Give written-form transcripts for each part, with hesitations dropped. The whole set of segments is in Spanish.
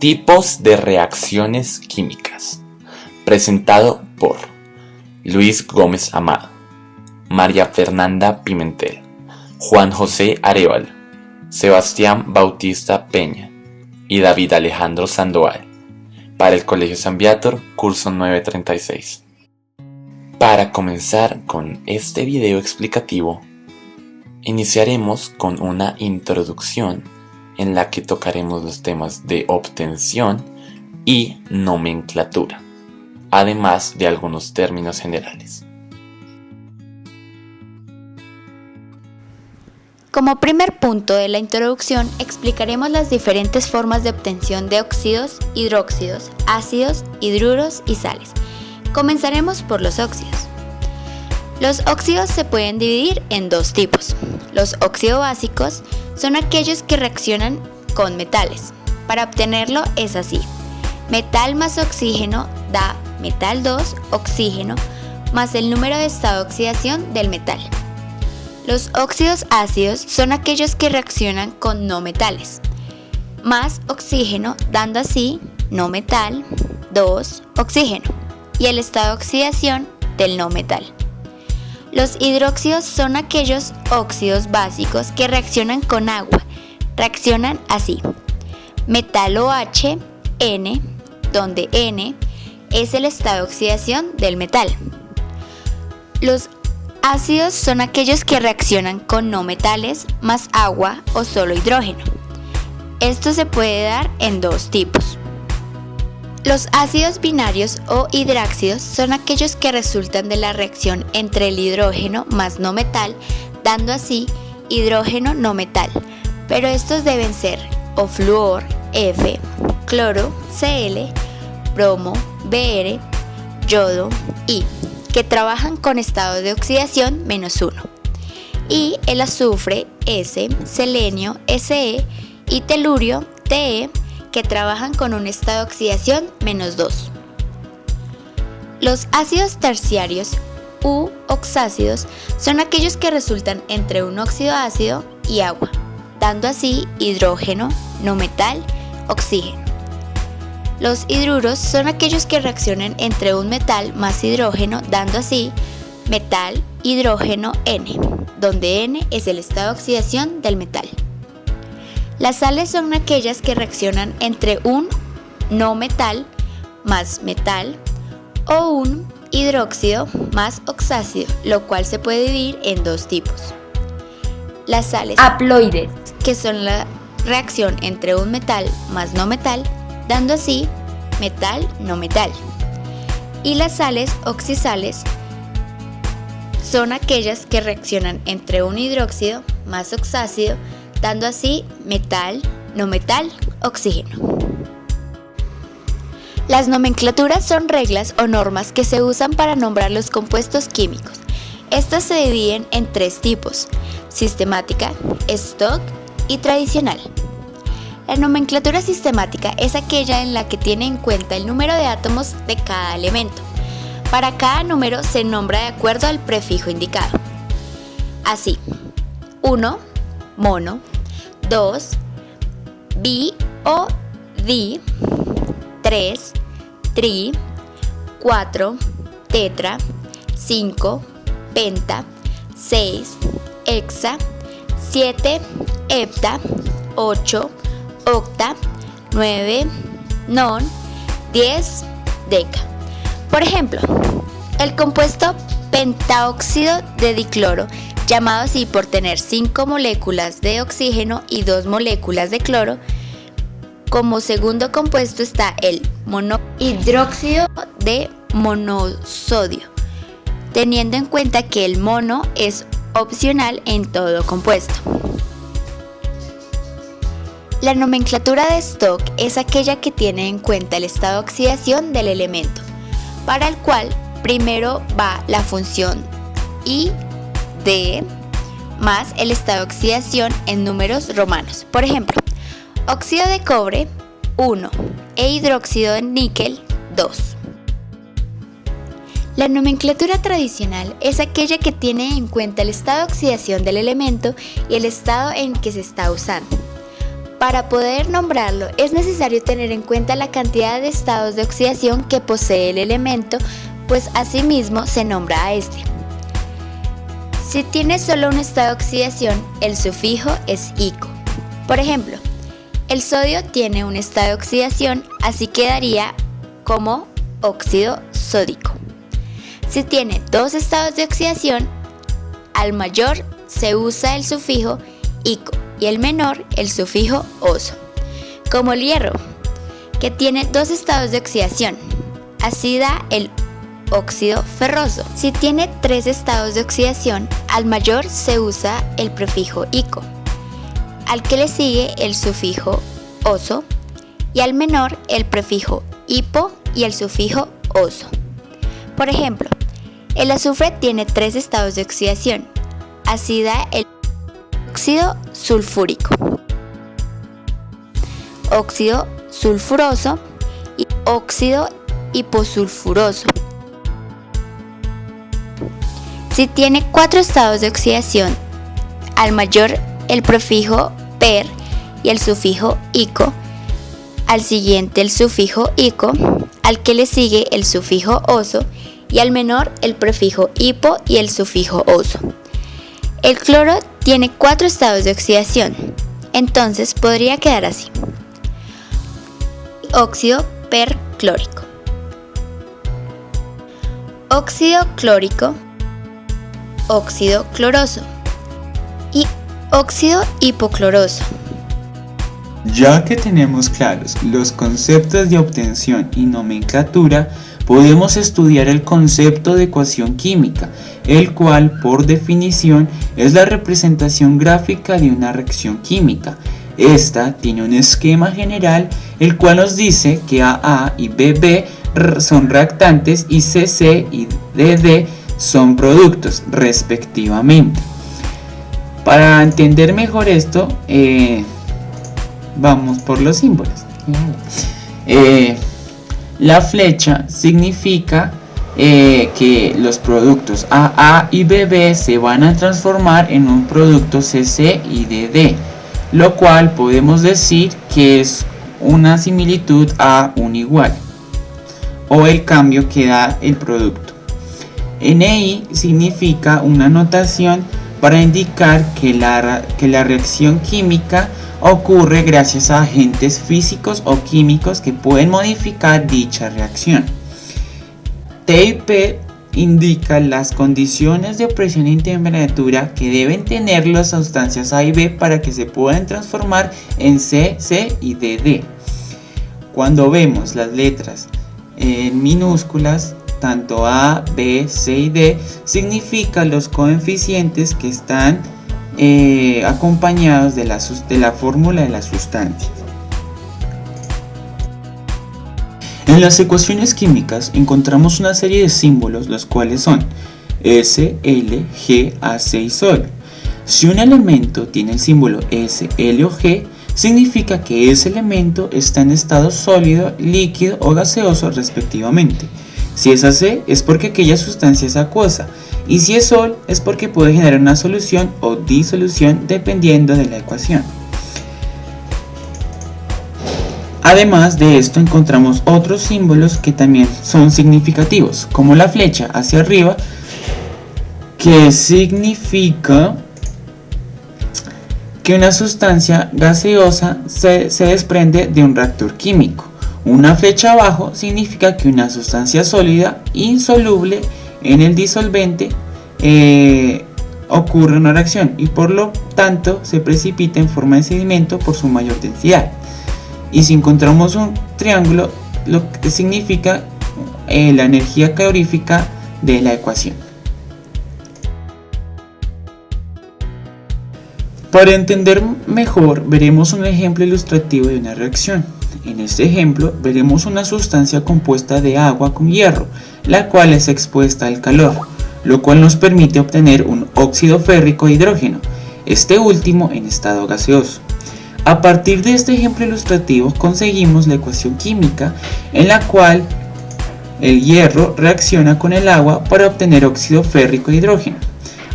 Tipos de reacciones químicas. Presentado por Luis Gómez Amado, María Fernanda Pimentel, Juan José Arévalo, Sebastián Bautista Peña y David Alejandro Sandoval, para el Colegio San Viator, curso 936. Para comenzar con este video explicativo, iniciaremos con una introducción en la que tocaremos los temas de obtención y nomenclatura, además de algunos términos generales. Como primer punto de la introducción, explicaremos las diferentes formas de obtención de óxidos, hidróxidos, ácidos, hidruros y sales. Comenzaremos por los óxidos. Los óxidos se pueden dividir en dos tipos. Los óxido-básicos son aquellos que reaccionan con metales. Para obtenerlo es así: metal más oxígeno da metal 2, oxígeno, más el número de estado de oxidación del metal. Los óxidos ácidos son aquellos que reaccionan con no metales, más oxígeno, dando así no metal 2, oxígeno, y el estado de oxidación del no metal. Los hidróxidos son aquellos óxidos básicos que reaccionan con agua. Reaccionan así: metal OH, N, donde N es el estado de oxidación del metal. Los ácidos son aquellos que reaccionan con no metales más agua o solo hidrógeno. Esto se puede dar en dos tipos. Los ácidos binarios o hidráxidos son aquellos que resultan de la reacción entre el hidrógeno más no metal, dando así hidrógeno no metal, pero estos deben ser o fluor, F, cloro, Cl, bromo, Br, yodo, I, que trabajan con estado de oxidación -1, y el azufre, S, selenio, Se, y telurio, Te, que trabajan con un estado de oxidación -2. Los ácidos terciarios u oxácidos son aquellos que resultan entre un óxido ácido y agua, dando así hidrógeno, no metal, oxígeno. Los hidruros son aquellos que reaccionan entre un metal más hidrógeno, dando así metal, hidrógeno, N, donde N es el estado de oxidación del metal. Las sales son aquellas que reaccionan entre un no metal más metal o un hidróxido más oxácido, lo cual se puede dividir en dos tipos. Las sales haploides, que son la reacción entre un metal más no metal, dando así metal, no metal. Y las sales oxisales son aquellas que reaccionan entre un hidróxido más oxácido, dando así metal, no metal, oxígeno. Las nomenclaturas son reglas o normas que se usan para nombrar los compuestos químicos. Estas se dividen en tres tipos: sistemática, stock y tradicional. La nomenclatura sistemática es aquella en la que tiene en cuenta el número de átomos de cada elemento. Para cada número se nombra de acuerdo al prefijo indicado. Así: 1, mono; 2, bi o di; 3, tri; 4, tetra; 5, penta; 6, hexa; 7, hepta; 8, octa; 9, non; 10, deca. Por ejemplo, el compuesto pentaóxido de dicloro, llamado así por tener 5 moléculas de oxígeno y 2 moléculas de cloro. Como segundo compuesto está el monohidróxido de monosodio, teniendo en cuenta que el mono es opcional en todo compuesto. La nomenclatura de stock es aquella que tiene en cuenta el estado de oxidación del elemento, para el cual primero va la función I de más el estado de oxidación en números romanos. Por ejemplo, óxido de cobre 1 e hidróxido de níquel 2. La nomenclatura tradicional es aquella que tiene en cuenta el estado de oxidación del elemento y el estado en que se está usando. Para poder nombrarlo es necesario tener en cuenta la cantidad de estados de oxidación que posee el elemento, pues asimismo se nombra a este. Si tiene solo un estado de oxidación, el sufijo es ico. Por ejemplo, el sodio tiene un estado de oxidación, así quedaría como óxido sódico. Si tiene dos estados de oxidación, al mayor se usa el sufijo ico y el menor el sufijo oso. Como el hierro, que tiene dos estados de oxidación, así da el óxido ferroso. Si tiene tres estados de oxidación, al mayor se usa el prefijo ico, al que le sigue el sufijo oso y al menor el prefijo hipo y el sufijo oso. Por ejemplo, el azufre tiene tres estados de oxidación, así da el óxido sulfúrico, óxido sulfuroso y óxido hiposulfuroso. Si tiene cuatro estados de oxidación, al mayor el prefijo per y el sufijo ico, al siguiente el sufijo ico, al que le sigue el sufijo oso y al menor el prefijo hipo y el sufijo oso. El cloro tiene cuatro estados de oxidación, entonces podría quedar así: óxido perclórico, óxido clórico, óxido cloroso y óxido hipocloroso. Ya que tenemos claros los conceptos de obtención y nomenclatura, podemos estudiar el concepto de ecuación química, el cual, por definición, es la representación gráfica de una reacción química. Esta tiene un esquema general, el cual nos dice que AA y BB son reactantes y CC y DD son productos, respectivamente. Para entender mejor esto, vamos por los símbolos. La flecha significa que los productos AA y BB se van a transformar en un producto CC y DD, lo cual podemos decir que es una similitud a un igual, o el cambio que da el producto. NI significa una notación para indicar que la reacción química ocurre gracias a agentes físicos o químicos que pueden modificar dicha reacción. T y P indica las condiciones de presión y temperatura que deben tener las sustancias A y B para que se puedan transformar en C, C y DD. Cuando vemos las letras en minúsculas, tanto A, B, C y D, significa los coeficientes que están acompañados de la fórmula de la sustancia. En las ecuaciones químicas encontramos una serie de símbolos, los cuales son S, L, G, AC y Sol. Si un elemento tiene el símbolo S, L o G, significa que ese elemento está en estado sólido, líquido o gaseoso respectivamente. Si es AC es porque aquella sustancia es acuosa, y si es Sol es porque puede generar una solución o disolución dependiendo de la ecuación. Además de esto encontramos otros símbolos que también son significativos, como la flecha hacia arriba, que significa que una sustancia gaseosa se desprende de un reactor químico. Una flecha abajo significa que una sustancia sólida insoluble en el disolvente ocurre una reacción y por lo tanto se precipita en forma de sedimento por su mayor densidad. Y si encontramos un triángulo, lo que significa la energía calorífica de la ecuación. Para entender mejor, veremos un ejemplo ilustrativo de una reacción. En este ejemplo, veremos una sustancia compuesta de agua con hierro, la cual es expuesta al calor, lo cual nos permite obtener un óxido férrico de hidrógeno, este último en estado gaseoso. A partir de este ejemplo ilustrativo conseguimos la ecuación química en la cual el hierro reacciona con el agua para obtener óxido férrico de hidrógeno.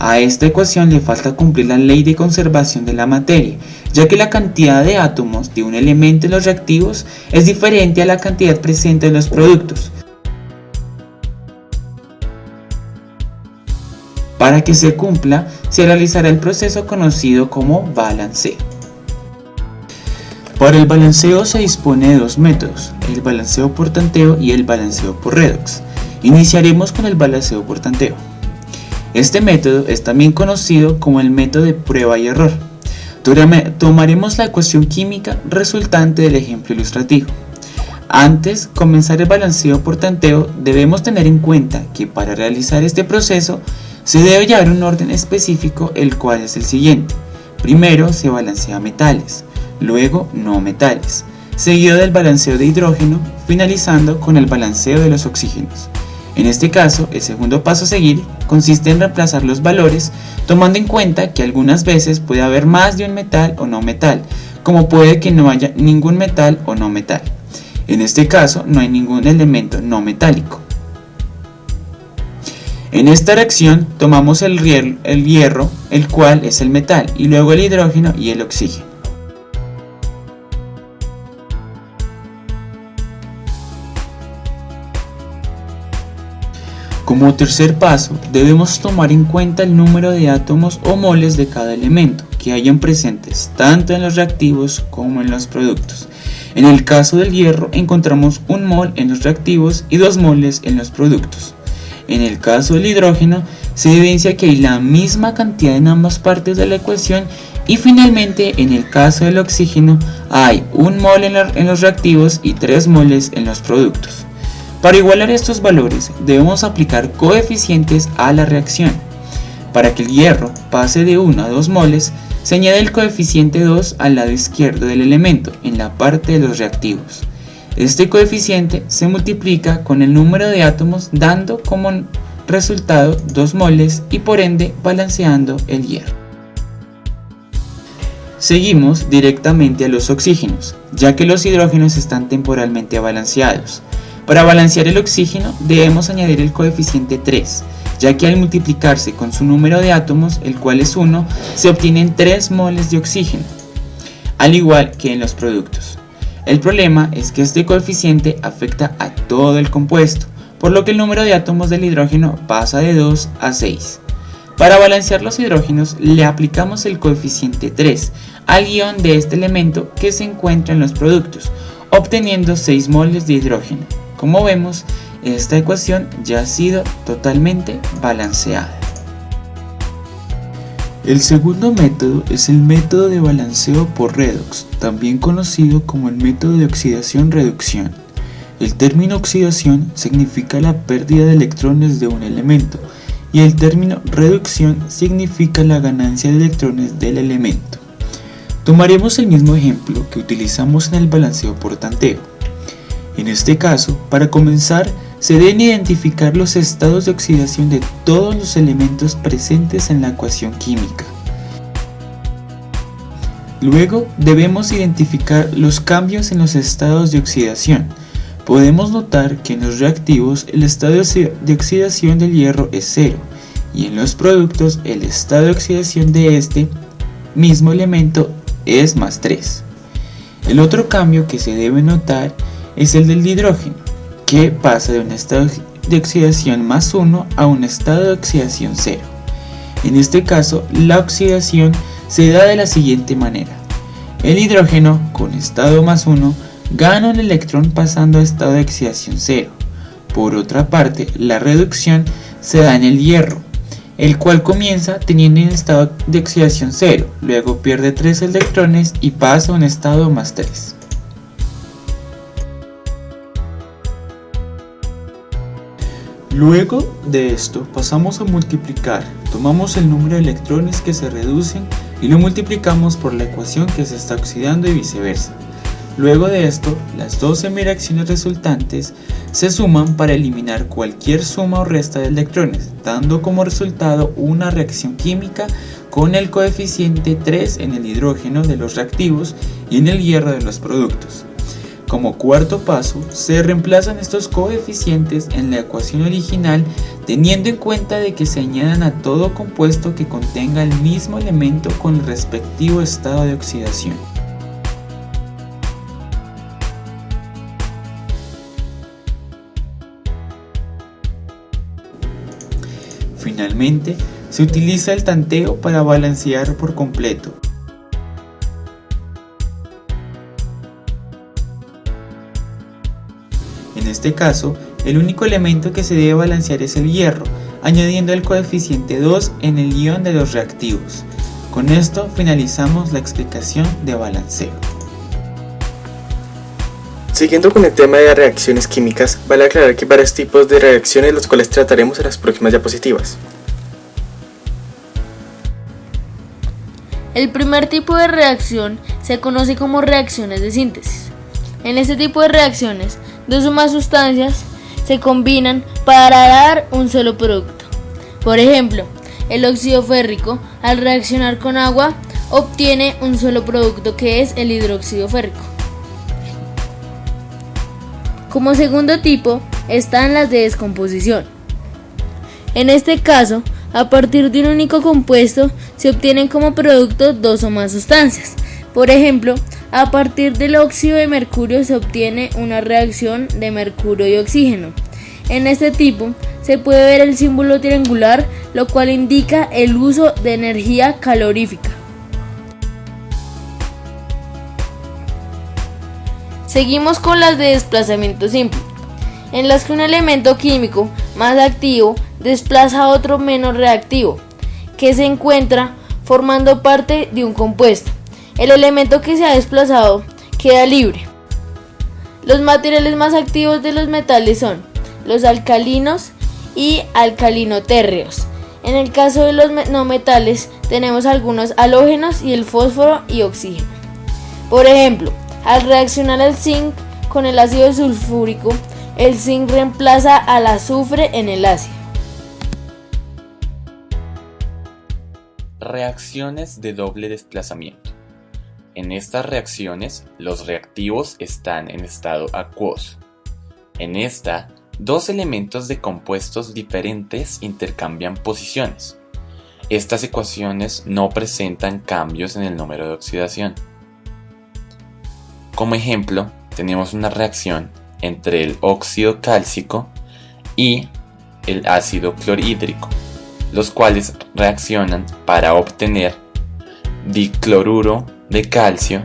A esta ecuación le falta cumplir la ley de conservación de la materia, ya que la cantidad de átomos de un elemento en los reactivos es diferente a la cantidad presente en los productos. Para que se cumpla, se realizará el proceso conocido como balanceo. Para el balanceo se dispone de dos métodos, el balanceo por tanteo y el balanceo por redox. Iniciaremos con el balanceo por tanteo. Este método es también conocido como el método de prueba y error. Tomaremos la ecuación química resultante del ejemplo ilustrativo. Antes de comenzar el balanceo por tanteo, debemos tener en cuenta que para realizar este proceso se debe llevar un orden específico, el cual es el siguiente. Primero se balancea metales, luego no metales, seguido del balanceo de hidrógeno, finalizando con el balanceo de los oxígenos. En este caso, el segundo paso a seguir consiste en reemplazar los valores, tomando en cuenta que algunas veces puede haber más de un metal o no metal, como puede que no haya ningún metal o no metal. En este caso, no hay ningún elemento no metálico. En esta reacción tomamos el hierro, el cual es el metal, y luego el hidrógeno y el oxígeno. Como tercer paso, debemos tomar en cuenta el número de átomos o moles de cada elemento que hayan presentes tanto en los reactivos como en los productos. En el caso del hierro encontramos 1 mol en los reactivos y 2 moles en los productos. En el caso del hidrógeno se evidencia que hay la misma cantidad en ambas partes de la ecuación, y finalmente en el caso del oxígeno hay 1 mol en los reactivos y 3 moles en los productos. Para igualar estos valores debemos aplicar coeficientes a la reacción. Para que el hierro pase de 1 a 2 moles, se añade el coeficiente 2 al lado izquierdo del elemento en la parte de los reactivos. Este coeficiente se multiplica con el número de átomos, dando como resultado 2 moles y por ende balanceando el hierro. Seguimos directamente a los oxígenos, ya que los hidrógenos están temporalmente balanceados. Para balancear el oxígeno debemos añadir el coeficiente 3, ya que al multiplicarse con su número de átomos, el cual es 1, se obtienen 3 moles de oxígeno, al igual que en los productos. El problema es que este coeficiente afecta a todo el compuesto, por lo que el número de átomos del hidrógeno pasa de 2 a 6. Para balancear los hidrógenos le aplicamos el coeficiente 3 al ion de este elemento que se encuentra en los productos, obteniendo 6 moles de hidrógeno. Como vemos, esta ecuación ya ha sido totalmente balanceada. El segundo método es el método de balanceo por redox, también conocido como el método de oxidación-reducción. El término oxidación significa la pérdida de electrones de un elemento y el término reducción significa la ganancia de electrones del elemento. Tomaremos el mismo ejemplo que utilizamos en el balanceo por tanteo. En este caso, para comenzar, se deben identificar los estados de oxidación de todos los elementos presentes en la ecuación química. Luego, debemos identificar los cambios en los estados de oxidación. Podemos notar que en los reactivos el estado de oxidación del hierro es 0 y en los productos el estado de oxidación de este mismo elemento es más 3. El otro cambio que se debe notar es el del hidrógeno, que pasa de un estado de oxidación más 1 a un estado de oxidación 0. En este caso, la oxidación se da de la siguiente manera. El hidrógeno, con estado más 1, gana un electrón pasando a estado de oxidación 0. Por otra parte, la reducción se da en el hierro, el cual comienza teniendo un estado de oxidación 0, luego pierde 3 electrones y pasa a un estado más 3. Luego de esto pasamos a multiplicar, tomamos el número de electrones que se reducen y lo multiplicamos por la ecuación que se está oxidando y viceversa. Luego de esto, las dos semireacciones resultantes se suman para eliminar cualquier suma o resta de electrones, dando como resultado una reacción química con el coeficiente 3 en el hidrógeno de los reactivos y en el hierro de los productos. Como cuarto paso, se reemplazan estos coeficientes en la ecuación original teniendo en cuenta de que se añadan a todo compuesto que contenga el mismo elemento con el respectivo estado de oxidación. Finalmente, se utiliza el tanteo para balancear por completo. En este caso, el único elemento que se debe balancear es el hierro, añadiendo el coeficiente 2 en el ion de los reactivos. Con esto finalizamos la explicación de balanceo. Siguiendo con el tema de las reacciones químicas, vale aclarar que hay varios tipos de reacciones los cuales trataremos en las próximas diapositivas. El primer tipo de reacción se conoce como reacciones de síntesis. En este tipo de reacciones, dos o más sustancias se combinan para dar un solo producto. Por ejemplo, el óxido férrico, al reaccionar con agua, obtiene un solo producto que es el hidróxido férrico. Como segundo tipo están las de descomposición. En este caso, a partir de un único compuesto se obtienen como producto dos o más sustancias. Por ejemplo, a partir del óxido de mercurio se obtiene una reacción de mercurio y oxígeno. En este tipo se puede ver el símbolo triangular, lo cual indica el uso de energía calorífica. Seguimos con las de desplazamiento simple, en las que un elemento químico más activo desplaza a otro menos reactivo, que se encuentra formando parte de un compuesto. El elemento que se ha desplazado queda libre. Los materiales más activos de los metales son los alcalinos y alcalinotérreos. En el caso de los no metales tenemos algunos halógenos y el fósforo y oxígeno. Por ejemplo, al reaccionar el zinc con el ácido sulfúrico, el zinc reemplaza al azufre en el ácido. Reacciones de doble desplazamiento. En estas reacciones, los reactivos están en estado acuoso. En esta, dos elementos de compuestos diferentes intercambian posiciones. Estas ecuaciones no presentan cambios en el número de oxidación. Como ejemplo, tenemos una reacción entre el óxido cálcico y el ácido clorhídrico, los cuales reaccionan para obtener dicloruro de calcio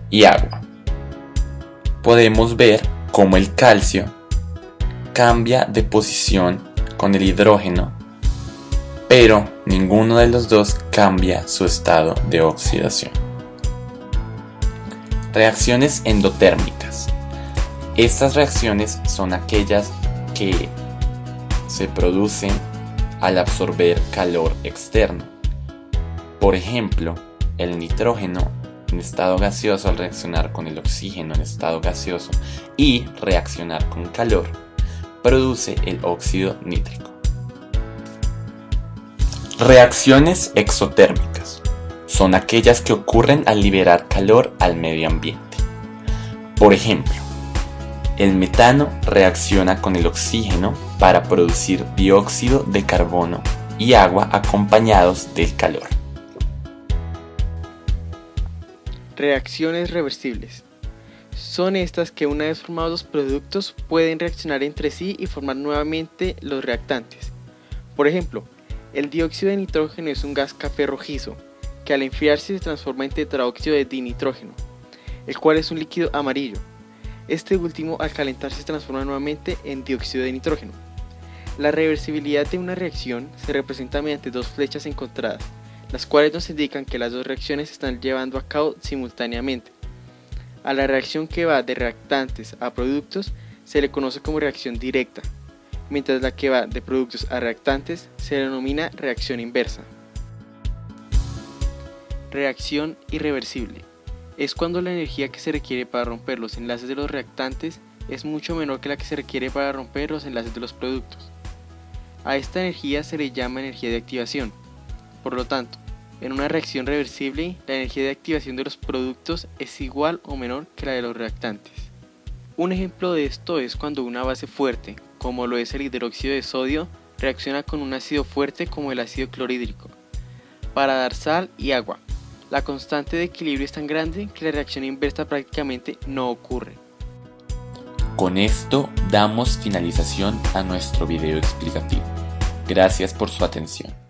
y agua. Podemos ver cómo el calcio cambia de posición con el hidrógeno, pero ninguno de los dos cambia su estado de oxidación. Reacciones endotérmicas. Estas reacciones son aquellas que se producen al absorber calor externo. Por ejemplo, el nitrógeno en estado gaseoso al reaccionar con el oxígeno en estado gaseoso y reaccionar con calor, produce el óxido nítrico. Reacciones exotérmicas. Son aquellas que ocurren al liberar calor al medio ambiente. Por ejemplo, el metano reacciona con el oxígeno para producir dióxido de carbono y agua acompañados del calor. Reacciones reversibles. Son estas que una vez formados los productos pueden reaccionar entre sí y formar nuevamente los reactantes. Por ejemplo, el dióxido de nitrógeno es un gas café rojizo que al enfriarse se transforma en tetraóxido de dinitrógeno, el cual es un líquido amarillo. Este último al calentarse se transforma nuevamente en dióxido de nitrógeno. La reversibilidad de una reacción se representa mediante dos flechas encontradas, las cuales nos indican que las dos reacciones se están llevando a cabo simultáneamente. A la reacción que va de reactantes a productos se le conoce como reacción directa, mientras la que va de productos a reactantes se denomina reacción inversa. Reacción irreversible. Es cuando la energía que se requiere para romper los enlaces de los reactantes es mucho menor que la que se requiere para romper los enlaces de los productos. A esta energía se le llama energía de activación. Por lo tanto, en una reacción reversible, la energía de activación de los productos es igual o menor que la de los reactantes. Un ejemplo de esto es cuando una base fuerte, como lo es el hidróxido de sodio, reacciona con un ácido fuerte como el ácido clorhídrico, para dar sal y agua. La constante de equilibrio es tan grande que la reacción inversa prácticamente no ocurre. Con esto damos finalización a nuestro video explicativo. Gracias por su atención.